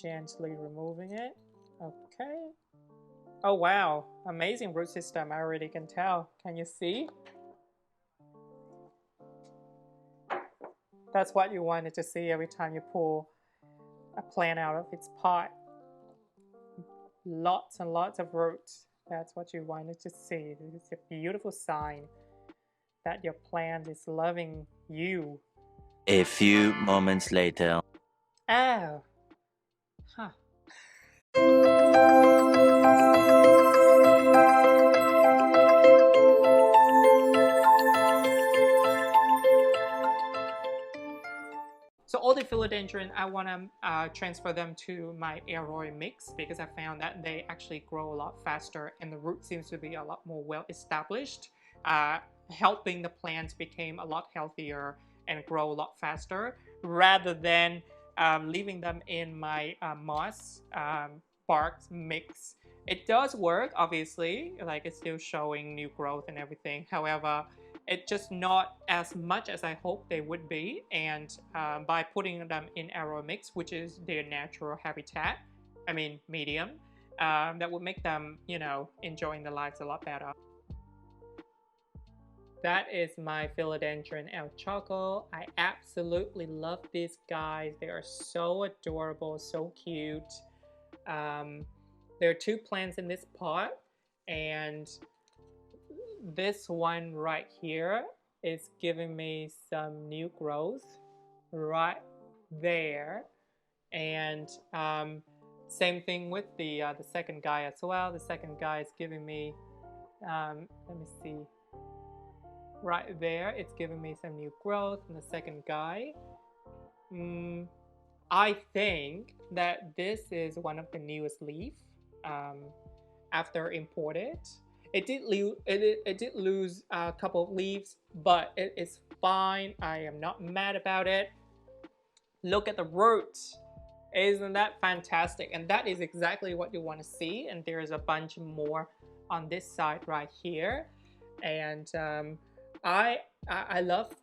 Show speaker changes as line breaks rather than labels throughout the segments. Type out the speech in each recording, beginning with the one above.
Gently removing it. Okay. Oh wow, amazing root system, I already can tell. Can you see? That's what you wanted to see every time you pull a plant out of its pot. Lots and lots of roots. That's what you wanted to see. It's a beautiful sign that your plant is loving you.
A few moments later.
Oh, huh. So all the philodendron, I want to transfer them to my aroid mix because I found that they actually grow a lot faster and the root seems to be a lot more well established, helping the plants become a lot healthier and grow a lot faster rather than leaving them in my moss bark mix. It does work, obviously, like it's still showing new growth and everything. However, it's just not as much as I hoped they would be, and by putting them in aroid mix, which is their natural habitat, I mean medium, that would make them, you know, enjoying their lives a lot better. That is my Philodendron El Choco. I absolutely love these guys. They are so adorable, so cute. There are two plants in this pot, and this one right here is giving me some new growth right there, and same thing with the second guy as well. The second guy is giving me let me see, right there it's giving me some new growth. And the second guy, I think that this is one of the newest leaf after imported. It did lose a couple of leaves, but it is fine. I am not mad about it. Look at the roots. Isn't that fantastic? And that is exactly what you want to see. And there is a bunch more on this side right here. And I love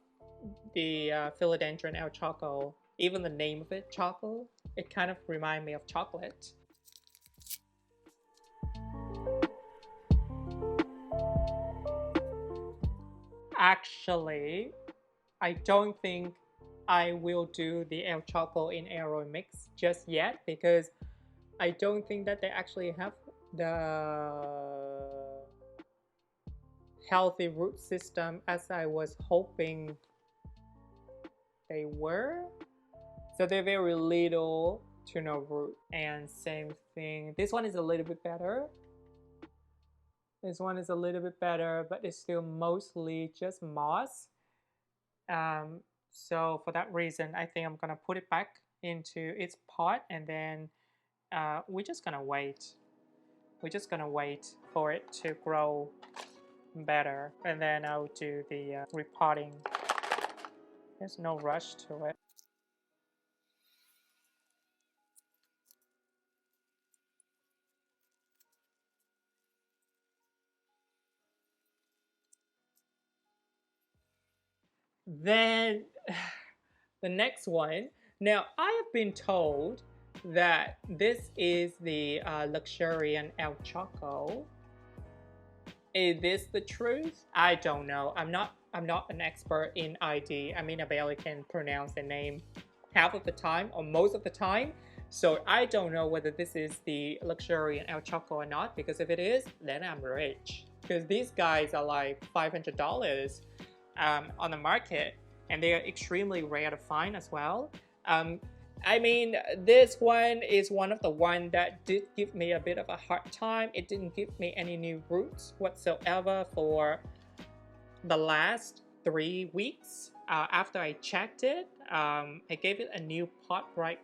the Philodendron El Choco. Even the name of it, Choco, it kind of reminds me of chocolate. Actually, I don't think I will do the El Choco in aroid mix just yet because I don't think that they actually have the healthy root system as I was hoping they were. So they're very little to no root. And same thing, this one is a little bit better. This one is a little bit better, but it's still mostly just moss. So for that reason, I think I'm gonna put it back into its pot, and then we're just gonna wait. We're just gonna wait for it to grow better, and then I'll do the repotting. There's no rush to it. Then the next one. Now I have been told that this is the luxuriant El Choco. Is this the truth? I don't know. I'm not an expert in ID. I mean, I barely can pronounce the name half of the time or most of the time. So I don't know whether this is the luxuriant El Choco or not, because if it is, then I'm rich. Because these guys are like $500 on the market, and they are extremely rare to find as well. I mean, this one is one of the ones that did give me a bit of a hard time. It didn't give me any new roots whatsoever for the last 3 weeks. After I checked it, I gave it a new pot, right?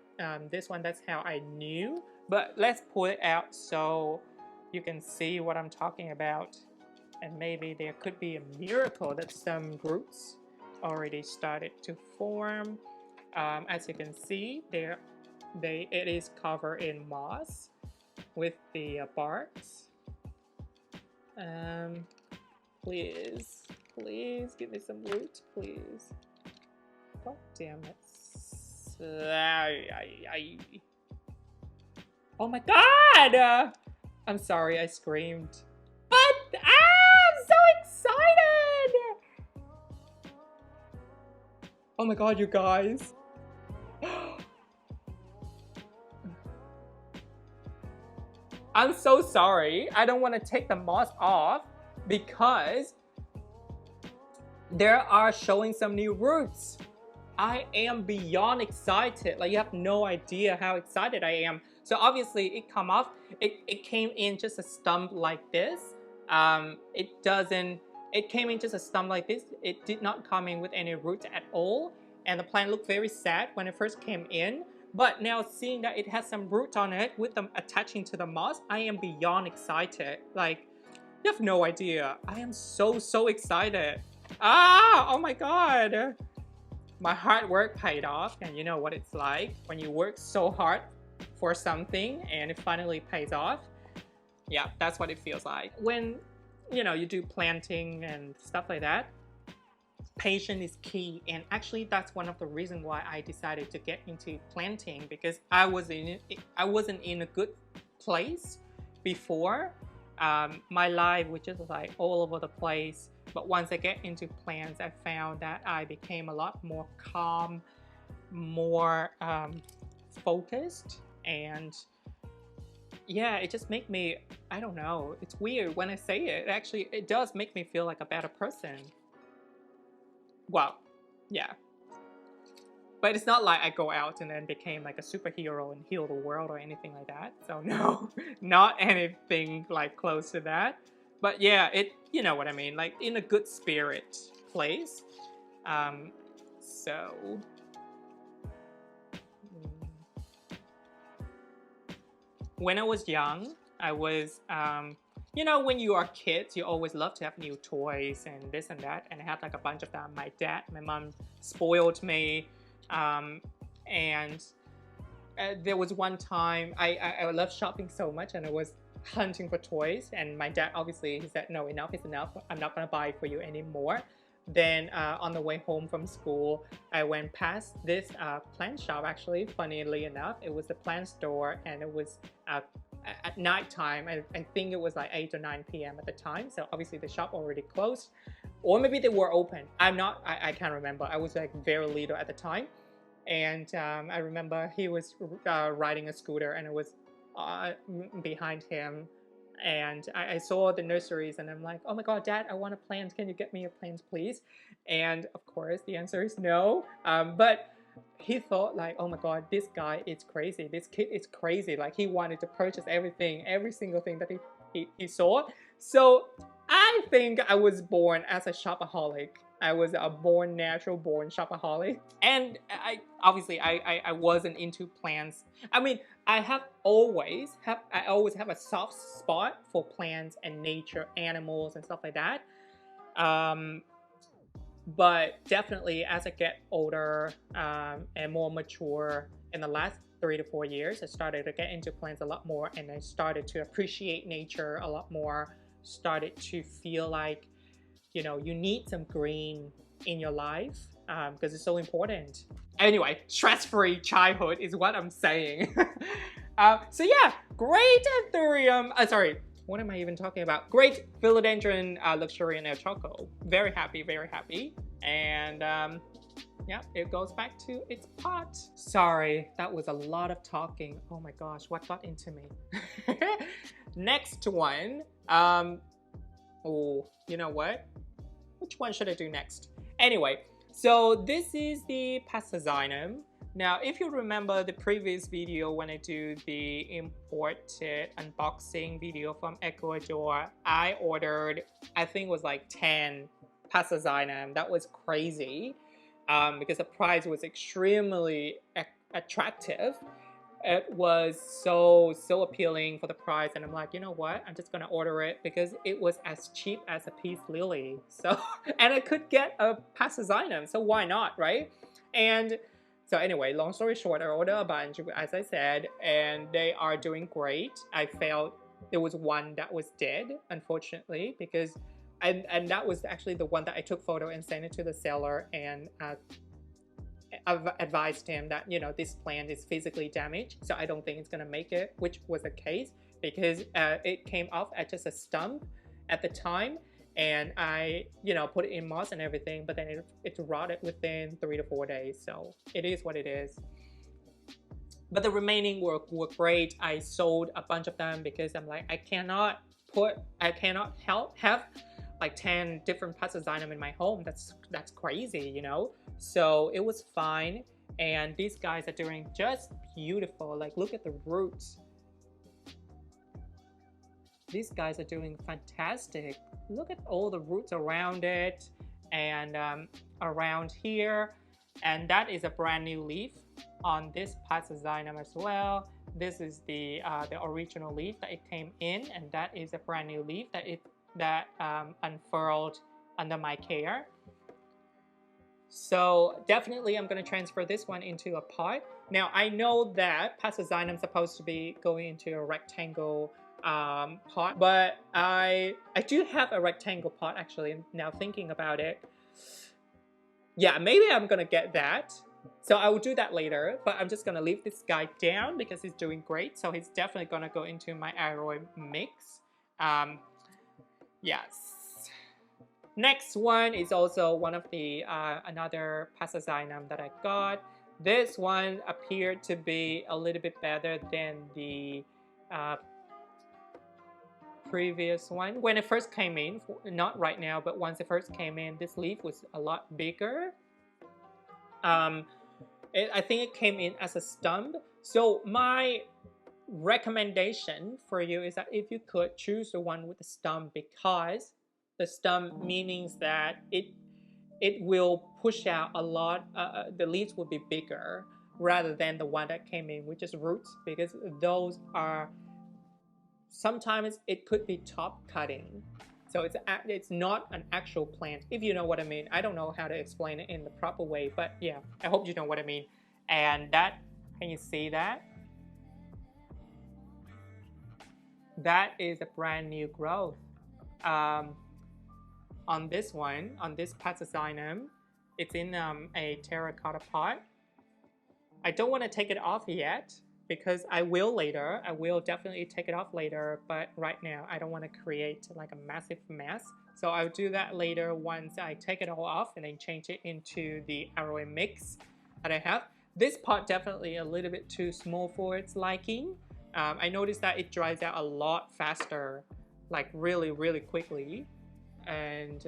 This one, that's how I knew. But let's pull it out so you can see what I'm talking about. And maybe there could be a miracle that some roots already started to form. As you can see, it is covered in moss with the barks. Please give me some roots, please. God damn it. Oh my god! I'm sorry, I screamed. But I'm so excited! Oh my god, you guys. I'm so sorry. I don't want to take the moss off because there are showing some new roots. I am beyond excited. Like, you have no idea how excited I am. So obviously it come off. It came in just a stump like this. It came in just a stump like this. It did not come in with any roots at all. And the plant looked very sad when it first came in. But now seeing that it has some roots on it with them attaching to the moss, I am beyond excited. Like, you have no idea. I am so excited. Ah, oh my god. My hard work paid off, and you know what it's like when you work so hard for something and it finally pays off. Yeah, that's what it feels like. When, you know, you do planting and stuff like that, patience is key, and actually that's one of the reasons why I decided to get into planting, because I wasn't in a good place before. My life was just like all over the place, but once I get into plants, I found that I became a lot more calm, more focused, and yeah, it just made me, I don't know, it's weird when I say it, actually it does make me feel like a better person. Well, yeah. But it's not like I go out and then became like a superhero and heal the world or anything like that. So no, not anything like close to that. But yeah, you know what I mean, like in a good spirit place. So when I was young, I was, you know, when you are kids, you always love to have new toys and this and that. And I had like a bunch of them. My mom spoiled me. And there was one time I loved shopping so much, and I was hunting for toys, and my dad obviously, he said, no, enough is enough, I'm not gonna buy for you anymore. Then on the way home from school, I went past this plant shop. Actually, funnily enough, it was a plant store, and it was at night time. I think it was like 8 or 9 p.m. at the time, so obviously the shop already closed, or maybe they were open. I can't remember. I was like very little at the time. And I remember he was riding a scooter, and it was behind him. And I saw the nurseries, and I'm like, oh my god, Dad, I want a plant. Can you get me a plant, please? And of course, the answer is no. But he thought like, oh my god, this guy is crazy. This kid is crazy. Like, he wanted to purchase everything, every single thing that he saw. So I think I was born as a shopaholic. I was a natural born shopaholic. And I wasn't into plants. I mean, I always have a soft spot for plants and nature, animals and stuff like that. But definitely as I get older and more mature, in the last 3 to 4 years, I started to get into plants a lot more, and I started to appreciate nature a lot more, started to feel like, you know, you need some green in your life because it's so important. Anyway, stress-free childhood is what I'm saying. So yeah, great anthurium. Sorry, what am I even talking about? Great Philodendron luxuriant El Choco. Very happy, very happy. And yeah, it goes back to its pot. Sorry, that was a lot of talking. Oh my gosh, what got into me? Next one. Oh, you know what? Which one should I do next? Anyway, so this is the xynum. Now, if you remember the previous video when I do the imported unboxing video from Ecuador, I ordered, I think it was like 10 xynum. That was crazy because the price was extremely attractive. It was so appealing for the price, and I'm like, you know what, I'm just gonna order it because it was as cheap as a peace lily. So, and I could get a xynum, so why not, right? And so anyway, long story short, I ordered a bunch, as I said, and they are doing great. I felt there was one that was dead, unfortunately, because and that was actually the one that I took photo and sent it to the seller, and I've advised him that, you know, this plant is physically damaged, so I don't think it's gonna make it, which was the case because it came off at just a stump at the time, and I, you know, put it in moss and everything, but then it rotted within 3 to 4 days. So it is what it is. But the remaining were great. I sold a bunch of them because I'm like, I cannot have like 10 different Passaginum in my home. That's crazy, you know? So it was fine. And these guys are doing just beautiful. Like, look at the roots. These guys are doing fantastic. Look at all the roots around it and around here. And that is a brand new leaf on this Passaginum as well. This is the original leaf that it came in, and that is a brand new leaf that unfurled under my care. So definitely I'm going to transfer this one into a pot. Now I know that Passaginum is supposed to be going into a rectangle pot, but I do have a rectangle pot actually, now thinking about it. Yeah, maybe I'm gonna get that. So I will do that later, but I'm just gonna leave this guy down because he's doing great. So he's definitely gonna go into my aroid mix. Yes. Next one is also one of the another Passaginum that I got. This one appeared to be a little bit better than the previous one. When it first came in, not right now, but once it first came in, this leaf was a lot bigger. I think it came in as a stump. So my recommendation for you is that if you could choose the one with the stump, because the stump means that it will push out a lot, the leaves will be bigger rather than the one that came in with just roots, because those are, sometimes it could be top cutting. So it's not an actual plant, if you know what I mean. I don't know how to explain it in the proper way, but yeah, I hope you know what I mean. And that, can you see that? That is a brand new growth. On this one, on this Passaginum, it's in a terracotta pot. I don't want to take it off yet, because I will later. I will definitely take it off later, but right now I don't want to create like a massive mess. So I'll do that later once I take it all off and then change it into the aroid mix that I have. This pot definitely a little bit too small for its liking. I noticed that it dries out a lot faster, like really, really quickly, and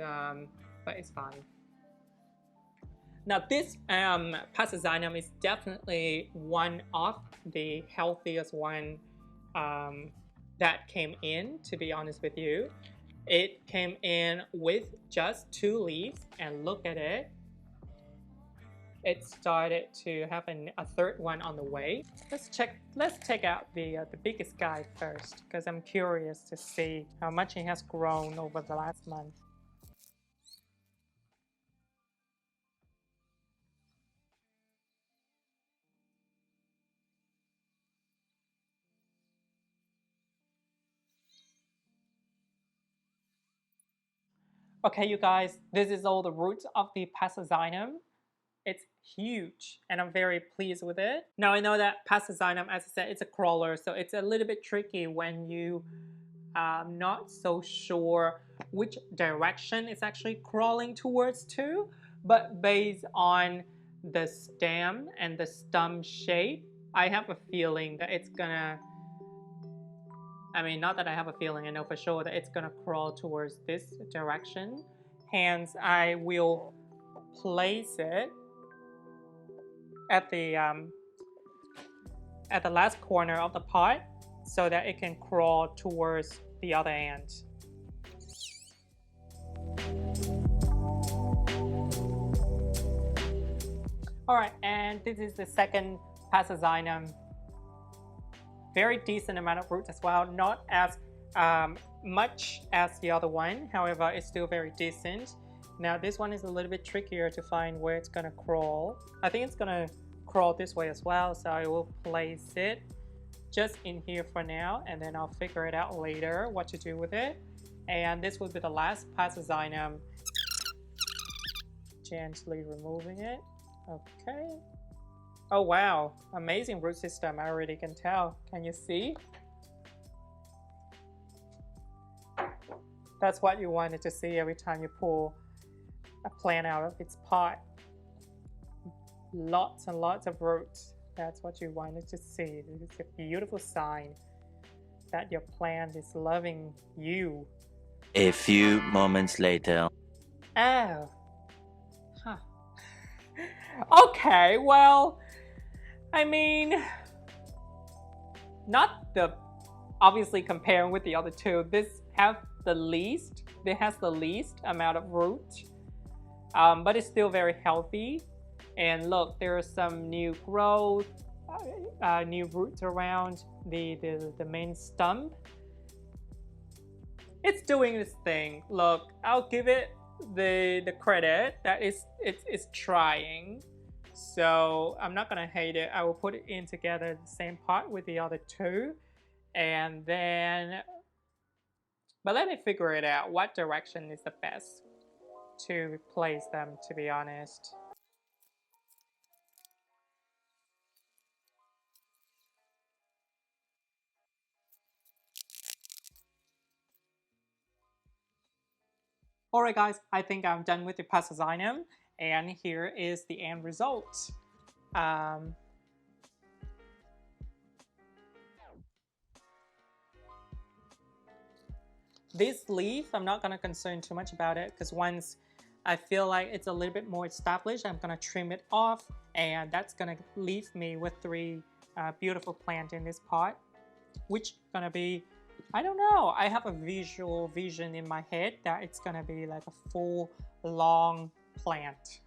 but it's fine. Now this Passaginum is definitely one of the healthiest one that came in, to be honest with you. It came in with just 2 leaves, and look at it. It started to have a third one on the way. Let's check out the biggest guy first, because I'm curious to see how much it has grown over the last month. Okay, you guys, this is all the roots of the Passaginum. It's huge, and I'm very pleased with it. Now I know that Passaginum, as I said, it's a crawler, so it's a little bit tricky when you not so sure which direction it's actually crawling towards to, but based on the stem and the stump shape, I have a feeling that it's gonna, I mean, not that I have a feeling, I know for sure that it's gonna crawl towards this direction. Hence, I will place it at the last corner of the pot so that it can crawl towards the other end. Alright, and this is the second Passaginum. Very decent amount of roots as well, not as much as the other one, however it's still very decent. Now this one is a little bit trickier to find where it's gonna crawl. I think it's gonna crawl this way as well, so I will place it just in here for now, and then I'll figure it out later what to do with it. And this will be the last Passaginum. Gently removing it. Okay. Oh wow, amazing root system. I already can tell. Can you see? That's what you wanted to see every time you pull a plant out of its pot. Lots and lots of roots. That's what you wanted to see. It's a beautiful sign that your plant is loving you.
A few moments later.
Oh. Huh. Okay, well, I mean, not the, obviously comparing with the other two, this has the least amount of root, but it's still very healthy. And look, there are some new growth, new roots around the main stump. It's doing its thing. Look, I'll give it the credit that it's trying. So I'm not gonna hate it. I will put it in together the same pot with the other two, and then, but let me figure it out. What direction is the best to place them, to be honest. Alright guys, I think I'm done with the pasta xynum, and here is the end result. This leaf, I'm not going to concern too much about it, because once I feel like it's a little bit more established, I'm going to trim it off, and that's going to leave me with three beautiful plants in this pot, which going to be, I don't know, I have a visual vision in my head that it's going to be like a full long plant.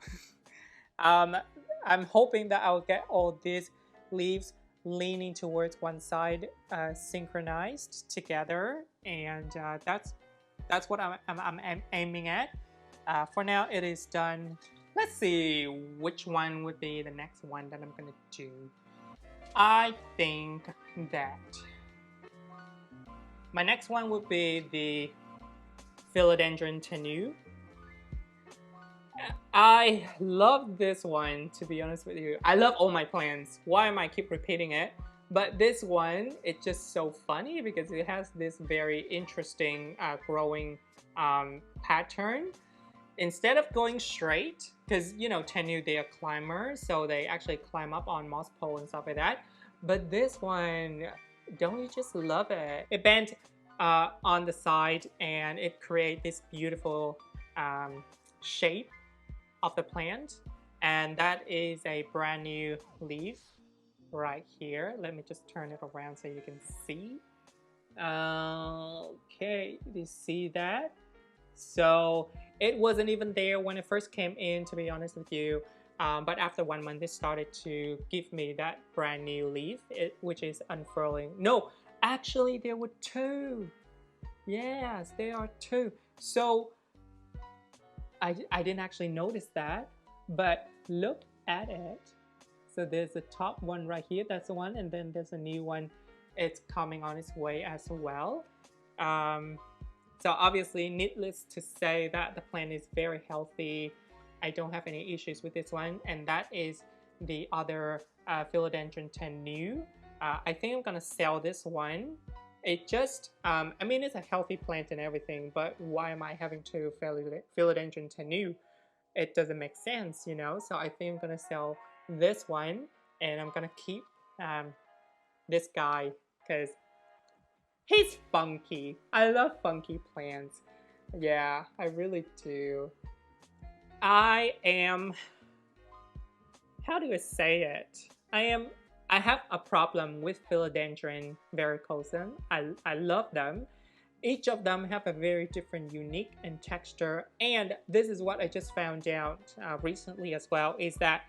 I'm hoping that I'll get all these leaves leaning towards one side, synchronized together, and that's what I'm aiming at. For now, it is done. Let's see which one would be the next one that I'm gonna do. I think that my next one would be the Philodendron tenu. I love this one, to be honest with you. I love all my plants. Why am I keep repeating it? But this one, it's just so funny because it has this very interesting growing pattern. Instead of going straight, because you know tenu, they are climbers, so they actually climb up on moss pole and stuff like that. But this one, don't you just love it? It bent on the side, and it creates this beautiful shape of the plant, and that is a brand new leaf right here. Let me just turn it around so you can see. Okay, you see that? So it wasn't even there when it first came in, to be honest with you, but after 1 month it started to give me that brand new leaf, which is unfurling. No, actually there were two. Yes, there are two. So I didn't actually notice that, but look at it. So there's the top one right here, that's the one, and then there's a new one. It's coming on its way as well. So obviously, needless to say that the plant is very healthy. I don't have any issues with this one, and that is the other Philodendron tenu. I think I'm gonna sell this one. It just, I mean, it's a healthy plant and everything, but why am I having two Philodendron tenu? It doesn't make sense, you know? So I think I'm gonna sell this one, and I'm gonna keep this guy, because he's funky. I love funky plants. Yeah, I really do. I am, how do I say it? I have a problem with Philodendron verrucosum. I love them. Each of them have a very different unique and texture, and this is what I just found out recently as well, is that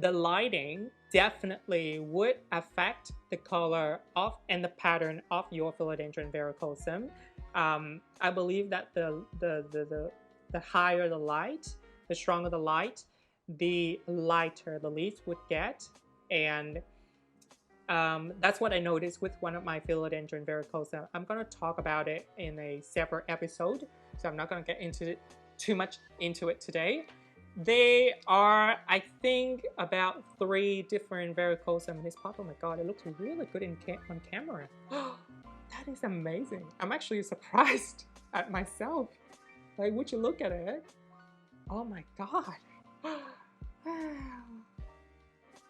the lighting definitely would affect the color of and the pattern of your Philodendron verrucosum. I believe that the higher the light, the stronger the light, the lighter the leaves would get, and that's what I noticed with one of my Philodendron verrucosum. I'm going to talk about it in a separate episode, so I'm not going to get into too much into it today. They are, I think, about 3 different verrucosum in this pot. Oh my god, it looks really good on camera. That is amazing. I'm actually surprised at myself. Like, would you look at it? Oh my god.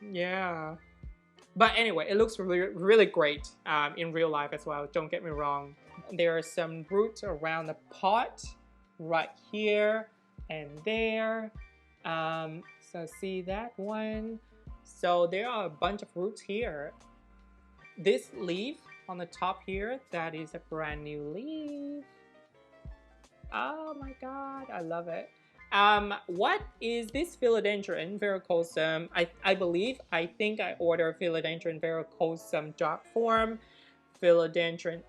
Yeah. But anyway, it looks really, really great in real life as well. Don't get me wrong. There are some roots around the pot right here and there. So see that one? So there are a bunch of roots here. This leaf on the top here, that is a brand new leaf. Oh my god, I love it. What is this philodendron verrucosum? I think I ordered philodendron verrucosum dark form. Philodendron,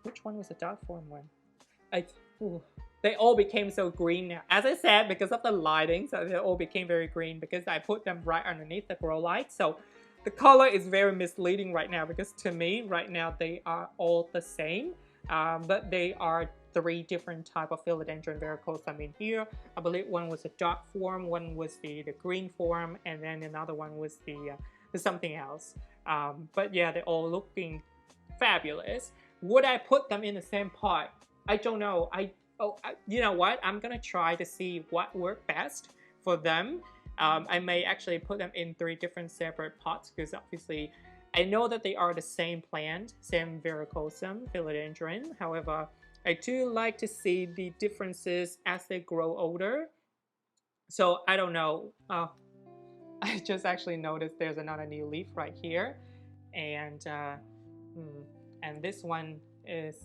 which one was the dark form one? They all became so green now. As I said, because of the lighting, so they all became very green because I put them right underneath the grow light. So the color is very misleading right now because to me, right now, they are all the same. But they are 3 different type of philodendron verrucosum in here. I believe one was a dark form, one was the green form, and then another one was the something else. But yeah, they're all looking fabulous. Would I put them in the same pot? I don't know. You know what? I'm gonna try to see what worked best for them. I may actually put them in 3 different separate pots because obviously I know that they are the same plant, same verrucosum, philodendron. However, I do like to see the differences as they grow older. So I don't know. I just actually noticed there's another new leaf right here. And this one is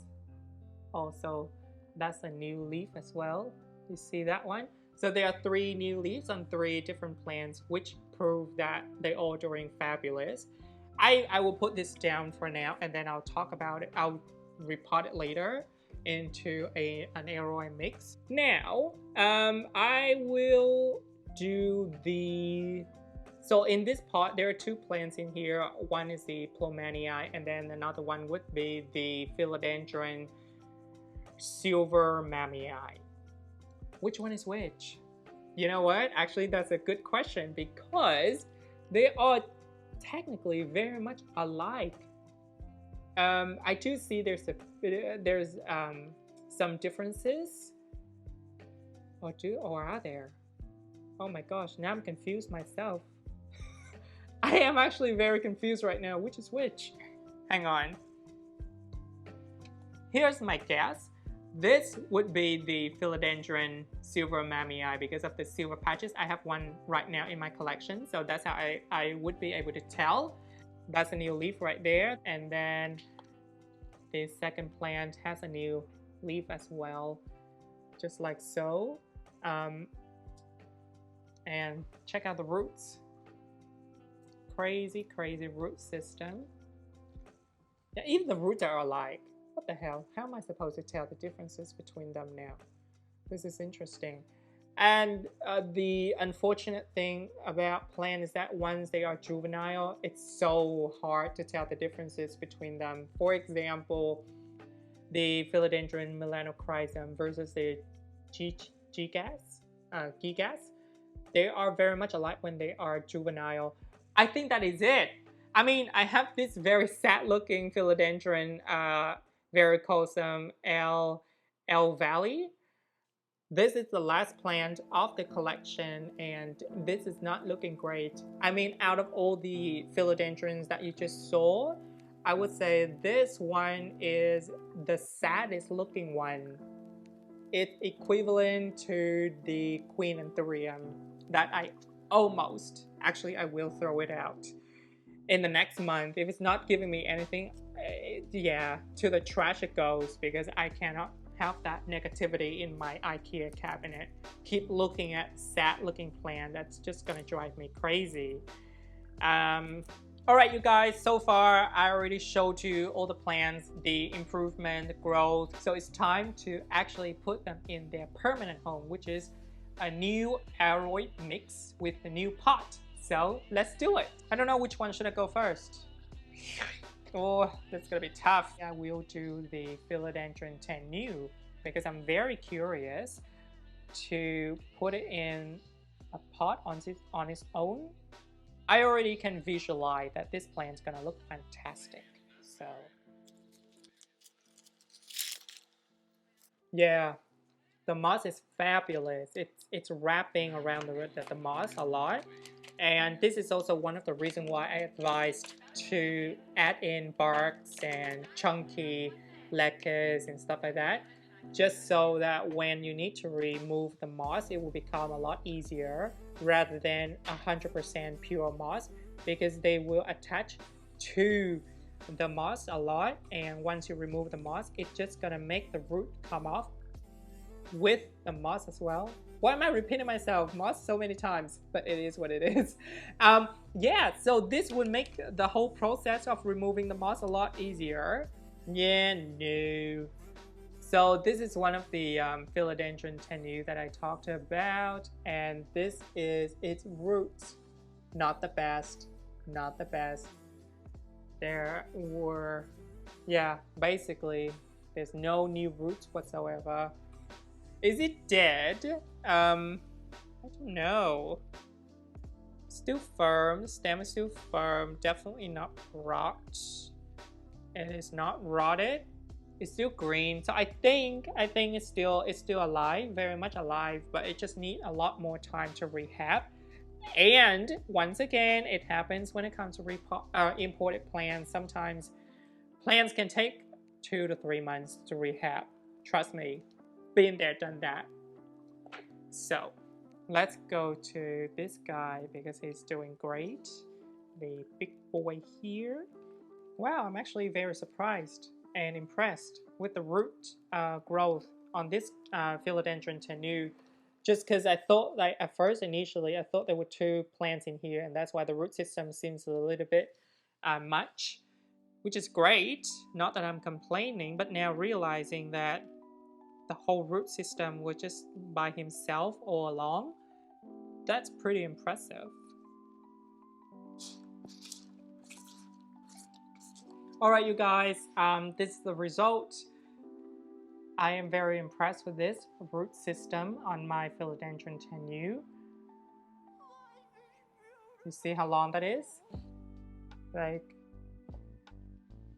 also, that's a new leaf as well. You see that one? So there are 3 new leaves on 3 different plants, which prove that they're all doing fabulous. I will put this down for now, and then I'll talk about it. I'll repot it later into an aeroid mix. Now, I will do so in this pot, there are 2 plants in here. One is the plowmanii, and then another one would be the philodendron silver mamei. Which one is which? You know what? Actually, that's a good question because they are technically very much alike. I do see there's some differences, or are there? Oh my gosh! Now I'm confused myself. I am actually very confused right now. Which is which? Hang on. Here's my guess. This would be the philodendron silver mamei because of the silver patches. I have one right now in my collection, so that's how I would be able to tell. That's a new leaf right there, and then the second plant has a new leaf as well, just like so. And check out the roots. Crazy root system. Yeah, even the roots are alike. What the hell? How am I supposed to tell the differences between them now? This is interesting. And the unfortunate thing about plants is that once they are juvenile, it's so hard to tell the differences between them. For example, the philodendron melanochrysum versus the gigas, they are very much alike when they are juvenile. I think that is it. I mean, I have this very sad-looking philodendron verrucosum L Valley. This is the last plant of the collection, and this is not looking great. I mean, out of all the philodendrons that you just saw, I would say this one is the saddest looking one. It's equivalent to the Queen Anthurium that I actually I will throw it out in the next month. If it's not giving me anything, yeah, to the trash it goes, because I cannot have that negativity in my IKEA cabinet. Keep looking at sad looking plant. That's just gonna drive me crazy. Alright you guys, so far I already showed you all the plants, the improvement, the growth. So it's time to actually put them in their permanent home, which is a new aeroid mix with a new pot. So let's do it. I don't know which one should I go first. Oh, that's gonna be tough. I will do the Philodendron tenu because I'm very curious to put it in a pot on its own, I already can visualize that this plant's gonna look fantastic. So yeah, the moss is fabulous. It's wrapping around the moss a lot. And this is also one of the reasons why I advised to add in barks and chunky leckers and stuff like that, just so that when you need to remove the moss, it will become a lot easier rather than 100% pure moss, because they will attach to the moss a lot, and once you remove the moss, it's just gonna make the root come off with the moss as well. Why am I repeating myself? Moss so many times, but it is what it is. Yeah, so this would make the whole process of removing the moss a lot easier. Yeah, no. So this is one of the Philodendron tenu that I talked about, and this is its roots. Not the best, not the best. There were, yeah, basically, there's no new roots whatsoever. Is it dead? I don't know. Still firm. The stem is still firm. Definitely not rot. It is not rotted. It's still green. So I think it's still alive, very much alive, but it just needs a lot more time to rehab. And once again, it happens when it comes to imported plants. Sometimes plants can take 2 to 3 months to rehab. Trust me, been there, done that. So let's go to this guy because he's doing great. The big boy here. Wow, I'm actually very surprised and impressed with the root growth on this Philodendron tenu. Just because I thought, like at first, initially, I thought there were 2 plants in here, and that's why the root system seems a little bit much, which is great. Not that I'm complaining, but now realizing that the whole root system was just by himself all along, that's pretty impressive. Alright, you guys, this is the result. I am very impressed with this root system on my Philodendron tenu. You see how long that is? Like,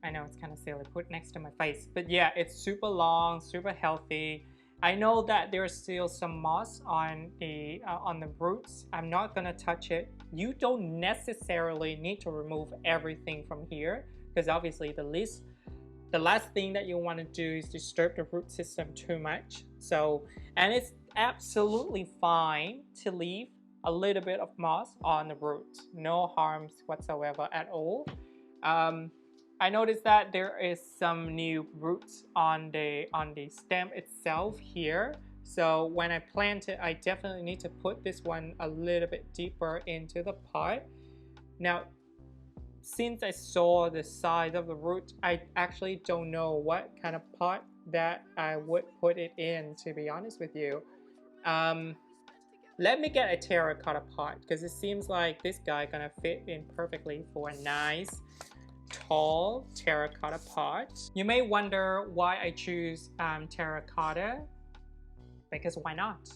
I know it's kind of silly, put next to my face, but yeah, it's super long, super healthy. I know that there's still some moss on the roots. I'm not gonna touch it. You don't necessarily need to remove everything from here, because obviously the last thing that you want to do is disturb the root system too much. So, and it's absolutely fine to leave a little bit of moss on the roots. No harms whatsoever at all. I noticed that there is some new roots on the stem itself here. So when I plant it, I definitely need to put this one a little bit deeper into the pot. Now, since I saw the size of the root, I actually don't know what kind of pot that I would put it in, to be honest with you. Let me get a terracotta pot, because it seems like this guy gonna fit in perfectly for a nice tall terracotta pot. You may wonder why I choose terracotta, because why not?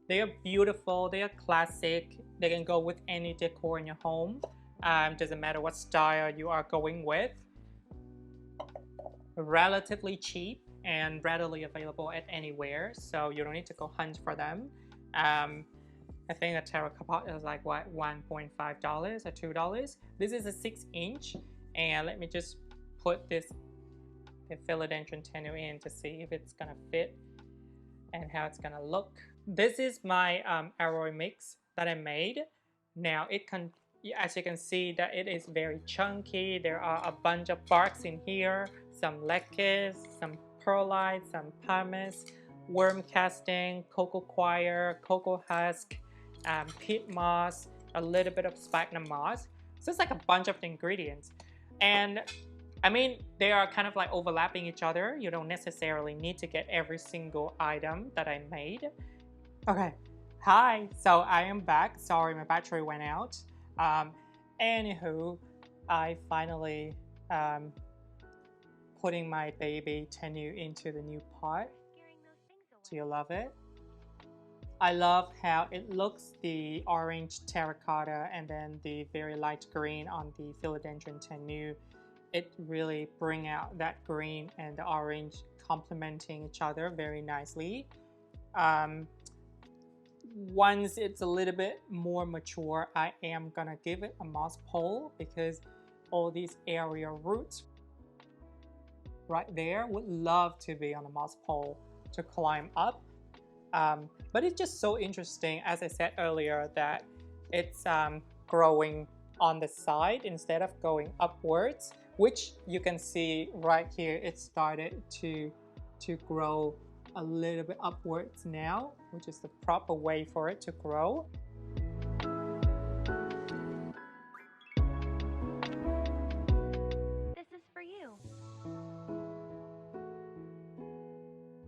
They are beautiful, they are classic, they can go with any decor in your home. Doesn't matter what style you are going with. Relatively cheap and readily available at anywhere, so you don't need to go hunt for them. I think a terracotta pot is like what, $1.5 or $2. This is a 6-inch, and let me just put the Philodendron tenu in to see if it's gonna fit and how it's gonna look. This is my arrow mix that I made. Now as you can see, that it is very chunky. There are a bunch of barks in here, some leckers, some perlite, some pumice, worm casting, cocoa coir, cocoa husk, peat moss, a little bit of sphagnum moss. So it's like a bunch of ingredients. And I mean, they are kind of like overlapping each other. You don't necessarily need to get every single item that I made. Okay, hi, so I am back. Sorry, my battery went out. Anywho, I finally putting my baby tenu into the new pot. Do you love it? I love how it looks, the orange terracotta and then the very light green on the Philodendron tenu. It really bring out that green and the orange complementing each other very nicely. Once it's a little bit more mature, I am gonna give it a moss pole because all these area roots right there would love to be on a moss pole to climb up. But it's just so interesting, as I said earlier, that it's growing on the side instead of going upwards, which you can see right here. It started to grow a little bit upwards now, which is the proper way for it to grow.